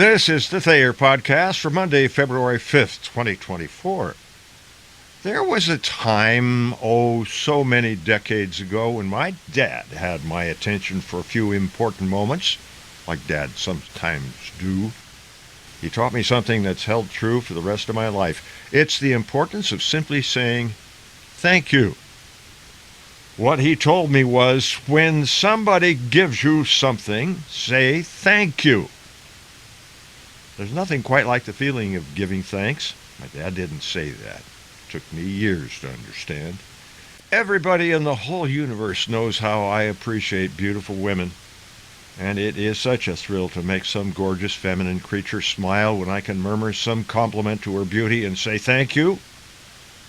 This is the Thayer Podcast for Monday, February 5th, 2024. There was a time, so many decades ago, when my dad had my attention for a few important moments, like dads sometimes do. He taught me something that's held true for the rest of my life. It's the importance of simply saying, thank you. What he told me was, when somebody gives you something, say thank you. There's nothing quite like the feeling of giving thanks. My dad didn't say that. It took me years to understand. Everybody in the whole universe knows how I appreciate beautiful women. And it is such a thrill to make some gorgeous feminine creature smile when I can murmur some compliment to her beauty and say thank you.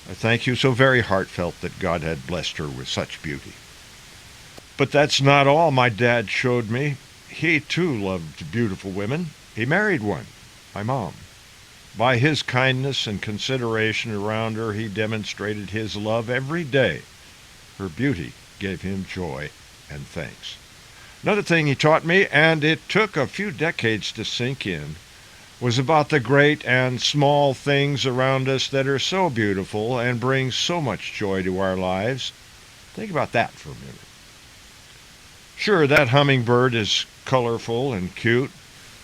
I thank you so very heartfelt that God had blessed her with such beauty. But that's not all my dad showed me. He too loved beautiful women. He married one, my mom. By his kindness and consideration around her, he demonstrated his love every day. Her beauty gave him joy and thanks. Another thing he taught me, and it took a few decades to sink in, was about the great and small things around us that are so beautiful and bring so much joy to our lives. Think about that for a minute. Sure, that hummingbird is colorful and cute.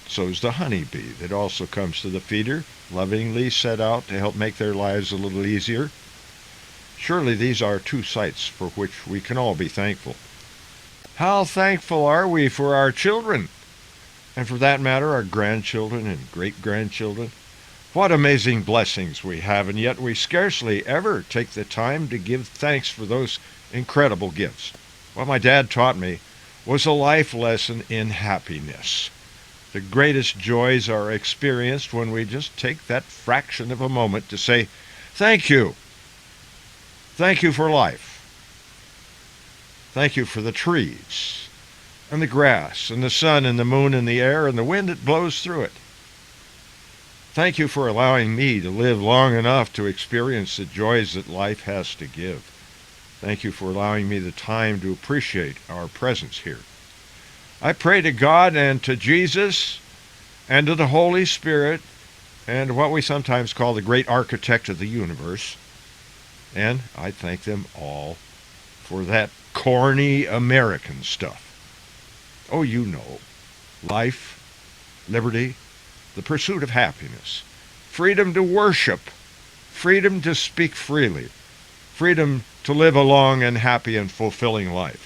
So's the honeybee that also comes to the feeder, lovingly set out to help make their lives a little easier. Surely these are two sights for which we can all be thankful. How thankful are we for our children? And for that matter, our grandchildren and great-grandchildren. What amazing blessings we have, and yet we scarcely ever take the time to give thanks for those incredible gifts. What my dad taught me was a life lesson in happiness. The greatest joys are experienced when we just take that fraction of a moment to say, thank you. Thank you for life. Thank you for the trees and the grass and the sun and the moon and the air and the wind that blows through it. Thank you for allowing me to live long enough to experience the joys that life has to give. Thank you for allowing me the time to appreciate our presence here. I pray to God and to Jesus and to the Holy Spirit and what we sometimes call the great architect of the universe. And I thank them all for that corny American stuff. Oh, you know, life, liberty, the pursuit of happiness, freedom to worship, freedom to speak freely, freedom to live a long and happy and fulfilling life.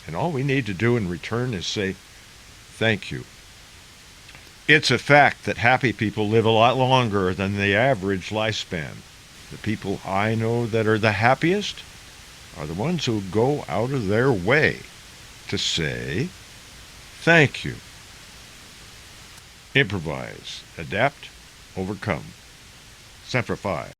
And all we need to do in return is say, thank you. It's a fact that happy people live a lot longer than the average lifespan. The people I know that are the happiest are the ones who go out of their way to say, thank you. Improvise, adapt, overcome. Semper Fi.